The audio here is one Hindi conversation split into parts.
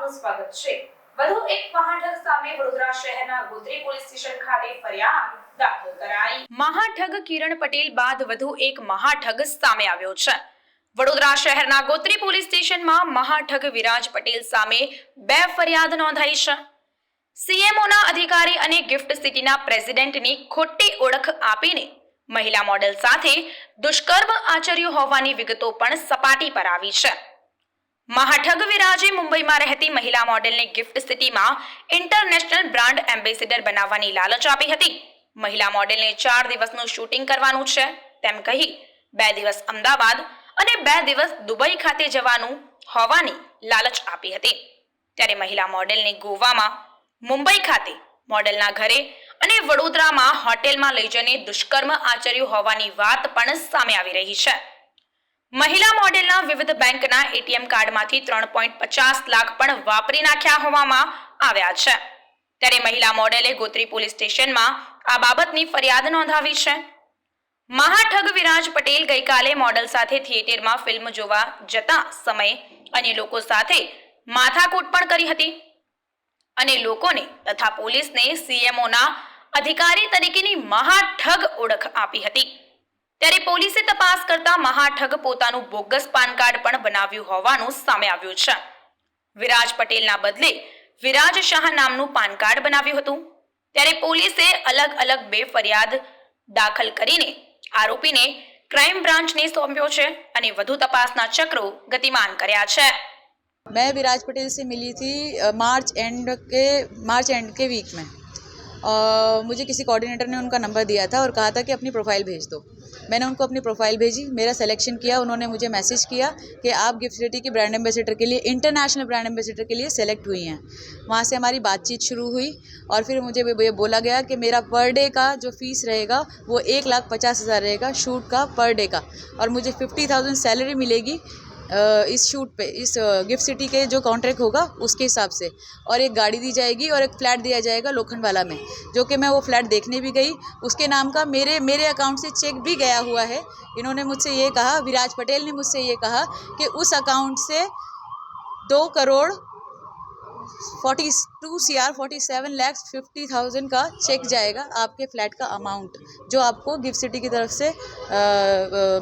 આપનું સ્વાગત છે। વધુ એક મહાઠગ સામે વડોદરા શહેરના ગોત્રી પોલીસ સ્ટેશન ખાતે ફરિયાદ દાખલ કરાઈ। મહાઠગ કિરણ પટેલ બાદ વધુ એક મહાઠગ સામે આવ્યો છે। વડોદરા શહેરના ગોત્રી પોલીસ સ્ટેશનમાં મહાઠગ વિરાજ પટેલ સામે 2 ફરિયાદ નોંધાઈ છે। સીએમઓના અધિકારી અને ગિફ્ટ સિટીના પ્રેસિડેન્ટની ખોટી ઓળખ આપીને મહિલા મોડેલ સાથે દુષ્કર્મ આચર્યું હોવાની વિગતો પણ સપાટી પર આવી છે। મહાઠગ વિરાજે મુંબઈમાં રહેતી મહિલા મોડેલને ગિફ્ટ સિટીમાં ઇન્ટરનેશનલ બ્રાન્ડ એમ્બેસેડર બનાવવાની લાલચ આપી હતી। મહિલા મોડેલને 4 દિવસનું શૂટિંગ કરવાનું છે તેમ કહી 2 દિવસ અમદાવાદ અને 2 દિવસ દુબઈ ખાતે જવાનું હોવાની લાલચ આપી હતી। ત્યારે મહિલા મોડેલને ગોવામાં, મુંબઈ ખાતે મોડેલના ઘરે અને વડોદરામાં હોટેલમાં લઈ જઈને દુષ્કર્મ આચર્યું હોવાની વાત પણ સામે આવી રહી છે। મહિલા મોડેલના વિવિધ બેંકના એટીએમ કાર્ડમાંથી 3.50 લાખ પણ વાપરી નાખ્યા હોવામાં આવ્યા છે। ત્યારે મહિલા મોડેલે ગોત્રી પોલીસ સ્ટેશનમાં આ બાબતની ફરિયાદ નોંધાવી છે। મહાઠગ વિરાજ પટેલ ગઈકાલે મોડેલ સાથે થિયેટરમાં ફિલ્મ જોવા જતા સમયે અન્ય લોકો સાથે માથાકૂટ પણ કરી હતી અને લોકોને તથા પોલીસને સીએમઓના અધિકારી તરીકેની મહાઠગ ઓળખ આપી હતી। ત્યારે પોલીસે તપાસ કરતા મહાઠગ પોતાનું બોગસ પાન કાર્ડ પણ બનાવ્યું હોવાનું સામે આવ્યું છે। વિરાજ પટેલના બદલે વિરાજ શાહ નામનું પાન કાર્ડ બનાવ્યું હતું। ત્યારે પોલીસે અલગ અલગ 2 ફરિયાદ દાખલ કરીને આરોપીને ક્રાઇમ બ્રાન્ચને સોંપ્યો છે અને વધુ તપાસના ચક્રો ગતિમાન કર્યા છે। मैं विराज पटेल से मिली थी मार्च एंड के वीक में। मुझे किसी कोऑर्डिनेटर ने उनका नंबर दिया था और कहा था कि अपनी प्रोफाइल भेज दो। मैंने उनको अपनी प्रोफाइल भेजी, मेरा सिलेक्शन किया। उन्होंने मुझे मैसेज किया कि आप गिफ्ट सिटी की ब्रांड एम्बेसडर के लिए, इंटरनेशनल ब्रांड एम्बेसडर के लिए सेलेक्ट हुई हैं। वहाँ से हमारी बातचीत शुरू हुई और फिर मुझे ये बोला गया कि मेरा पर डे का जो फीस रहेगा वो 1,50,000 रहेगा, शूट का पर डे का, और मुझे 50,000 सैलरी मिलेगी इस शूट पे, इस गिफ्ट सिटी के जो कॉन्ट्रैक्ट होगा उसके हिसाब से, और एक गाड़ी दी जाएगी और एक फ्लैट दिया जाएगा लोखंडवाला में, जो कि मैं वो फ्लैट देखने भी गई। उसके नाम का मेरे अकाउंट से चेक भी गया हुआ है। इन्होंने मुझसे ये कहा, विराज पटेल ने मुझसे ये कहा कि उस अकाउंट से 2,47,50,000 का चेक जाएगा, आपके फ्लैट का अमाउंट जो आपको गिफ्ट सिटी की तरफ से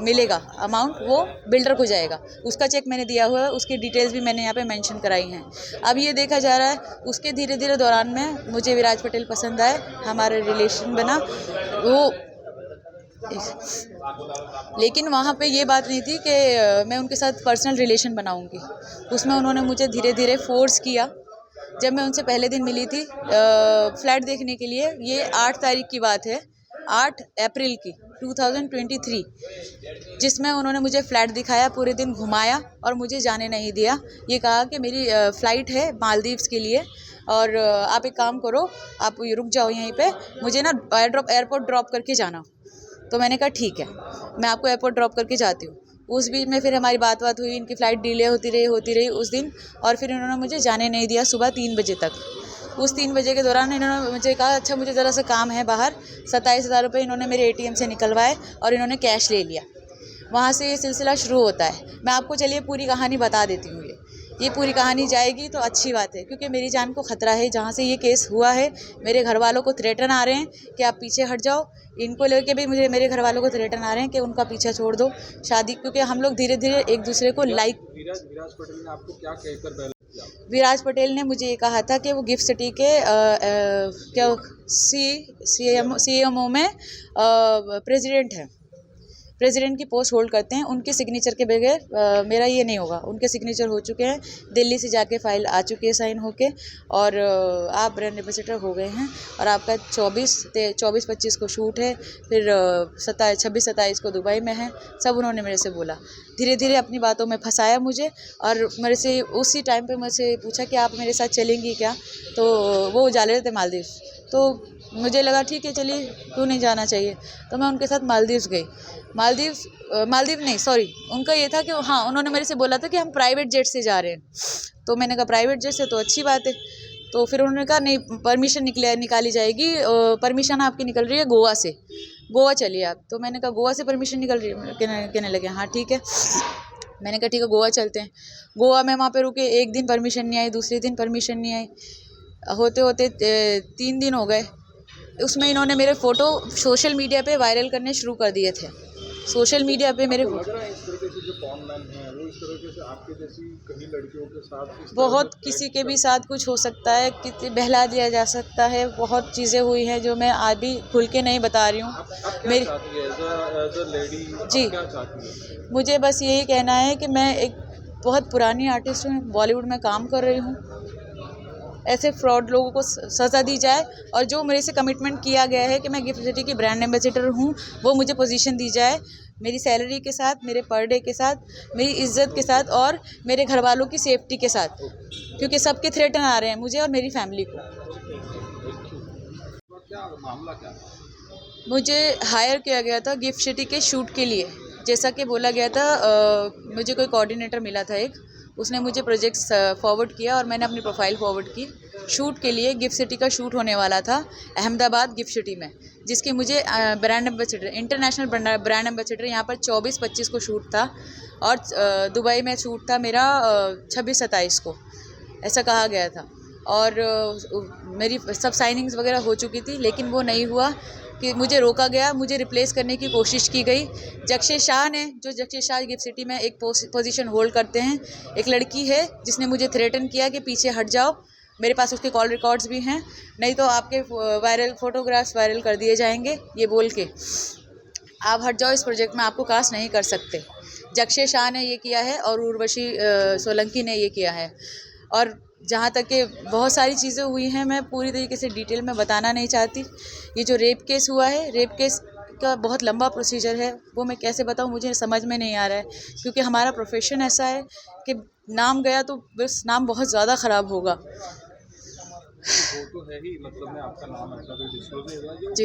मिलेगा, अमाउंट वो बिल्डर को जाएगा। उसका चेक मैंने दिया हुआ है, उसकी डिटेल्स भी मैंने यहाँ पे मेंशन कराई हैं। अब ये देखा जा रहा है, उसके धीरे धीरे दौरान में मुझे विराज पटेल पसंद आए, हमारा रिलेशन बना वो, लेकिन वहाँ पे ये बात नहीं थी कि मैं उनके साथ पर्सनल रिलेशन बनाऊंगी। उसमें उन्होंने मुझे धीरे धीरे फोर्स किया। जब मैं उनसे पहले दिन मिली थी फ्लैट देखने के लिए, ये 8 तारीख की बात है, 8 अप्रैल की 2023, जिसमें उन्होंने मुझे फ़्लैट दिखाया, पूरे दिन घुमाया और मुझे जाने नहीं दिया। ये कहा कि मेरी फ़्लाइट है मालदीव्स के लिए और आप एक काम करो, आप रुक जाओ यहीं पे, मुझे ना एयरपोर्ट ड्रॉप करके जाना। तो मैंने कहा ठीक है, मैं आपको एयरपोर्ट ड्रॉप करके जाती हूँ। उस बीच में फिर हमारी बात हुई, इनकी फ़्लाइट डिले होती रही उस दिन, और फिर इन्होंने मुझे जाने नहीं दिया सुबह 3 बजे तक। उस 3 बजे के दौरान इन्होंने मुझे कहा अच्छा मुझे ज़रा सा काम है बाहर। 27,000 रुपये इन्होंने मेरे ATM से निकलवाए और इन्होंने कैश ले लिया। वहाँ से ये सिलसिला शुरू होता है। मैं आपको चलिए पूरी कहानी बता देती हूँ। ये पूरी कहानी जाएगी तो अच्छी बात है, क्योंकि मेरी जान को ख़तरा है। जहाँ से ये केस हुआ है, मेरे घर वालों को थ्रेटन आ रहे हैं कि आप पीछे हट जाओ। इनको लेके भी मेरे घर वालों को थ्रेटन आ रहे हैं कि उनका पीछा छोड़ दो, शादी, क्योंकि हम लोग धीरे धीरे एक दूसरे को विराज पटेल ने आपको क्या कहकर पहले किया? विराज पटेल ने मुझे ये कहा था कि वो गिफ्ट सिटी के क्या CMO में प्रेसिडेंट है, प्रेसिडेंट की पोस्ट होल्ड करते हैं। उनके सिग्नेचर के बगैर मेरा ये नहीं होगा। उनके सिग्नेचर हो चुके हैं, दिल्ली से जाके फाइल आ चुकी है साइन होके, और आप ब्रांड एम्बेसडर हो गए हैं और आपका 24-25 को शूट है, फिर 26-27 को दुबई में है। सब उन्होंने मेरे से बोला, धीरे धीरे अपनी बातों में फंसाया मुझे, और मेरे से उसी टाइम पे मुझसे पूछा कि आप मेरे साथ चलेंगी क्या। तो वो जा रहे थे मालदीव, तो मुझे लगा ठीक है चलिए, क्यों नहीं जाना चाहिए। तो मैं उनके साथ मालदीव्स गई। मालदीव नहीं, सॉरी, उनका ये था कि हाँ, उन्होंने मेरे से बोला था कि हम प्राइवेट जेट से जा रहे हैं। तो मैंने कहा प्राइवेट जेट से तो अच्छी बात है। तो फिर उन्होंने कहा नहीं, परमिशन निकाली जाएगी, परमिशन आपकी निकल रही है गोवा से, गोवा चलिए आप। तो मैंने कहा गोवा से परमिशन निकल रही है, कहने लगे हाँ ठीक है। मैंने कहा ठीक है गोवा चलते हैं। गोवा में वहाँ पे रुके, एक दिन परमिशन नहीं आई, दूसरे दिन परमिशन नहीं आई, होते होते 3 दिन हो गए। उसमें इन्होंने मेरे फ़ोटो सोशल मीडिया पे वायरल करने शुरू कर दिए थे। सोशल मीडिया पे मेरे लग रहा है इस तरीके से जो कॉन मैन है वो इस तरीके से आपके जैसी कई लड़कियों के साथ इस तरह बहुत से किसी के भी साथ कुछ हो सकता है, किसी बहला दिया जा सकता है, बहुत चीज़ें हुई हैं जो मैं आज भी खुल के नहीं बता रही हूँ। आप क्या मेरी चाहती है एज अ लेडी जी। क्या चाहती है? मुझे बस यही कहना है कि मैं एक बहुत पुरानी आर्टिस्ट हूँ, बॉलीवुड में काम कर रही हूँ। ऐसे फ्रॉड लोगों को सज़ा दी जाए और जो मेरे से कमिटमेंट किया गया है कि मैं गिफ्ट सिटी की ब्रांड एम्बेसडर हूँ, वो मुझे पोजीशन दी जाए, मेरी सैलरी के साथ, मेरे पर डे के साथ, मेरी इज्जत के साथ और मेरे घर वालों की सेफ्टी के साथ, क्योंकि सबके थ्रेटन आ रहे हैं मुझे और मेरी फैमिली को। क्या मामला क्या है? मुझे हायर किया गया था गिफ्ट सिटी के शूट के लिए, जैसा कि बोला गया था। मुझे कोई कोऑर्डिनेटर मिला था एक, उसने मुझे प्रोजेक्ट्स फॉरवर्ड किया और मैंने अपनी प्रोफाइल फॉरवर्ड की। शूट के लिए गिफ्ट सिटी का शूट होने वाला था अहमदाबाद गिफ्ट सिटी में, जिसकी मुझे brand ambassador, international brand ambassador यहाँ पर 24-25 को शूट था और दुबई में शूट था मेरा 26-27 को, ऐसा कहा गया था। और मेरी सब साइनिंग्स वगैरह हो चुकी थी, लेकिन वो नहीं हुआ कि मुझे रोका गया, मुझे रिप्लेस करने की कोशिश की गई। जक्षे शाह ने, जो जक्षे शाह गिफ्ट सिटी में एक पोजीशन होल्ड करते हैं, एक लड़की है जिसने मुझे थ्रेटन किया कि पीछे हट जाओ, मेरे पास उसके कॉल रिकॉर्ड्स भी हैं, नहीं तो आपके वायरल फोटोग्राफ्स वायरल कर दिए जाएंगे, ये बोल के आप हट जाओ, इस प्रोजेक्ट में आपको कास्ट नहीं कर सकते। जक्षे शाह ने ये किया है और उर्वशी सोलंकी ने ये किया है। और जहाँ तक कि बहुत सारी चीज़ें हुई हैं, मैं पूरी तरीके से डिटेल में बताना नहीं चाहती। ये जो रेप केस हुआ है, रेप केस का बहुत लंबा प्रोसीजर है, वो मैं कैसे बताऊँ, मुझे समझ में नहीं आ रहा है, क्योंकि हमारा प्रोफेशन ऐसा है कि नाम गया तो बस नाम बहुत ज़्यादा ख़राब होगा। वो तो है ही, मतलब में आपका नाम ऐसा भी डिस्क्लोज नहीं हुआ जो जी।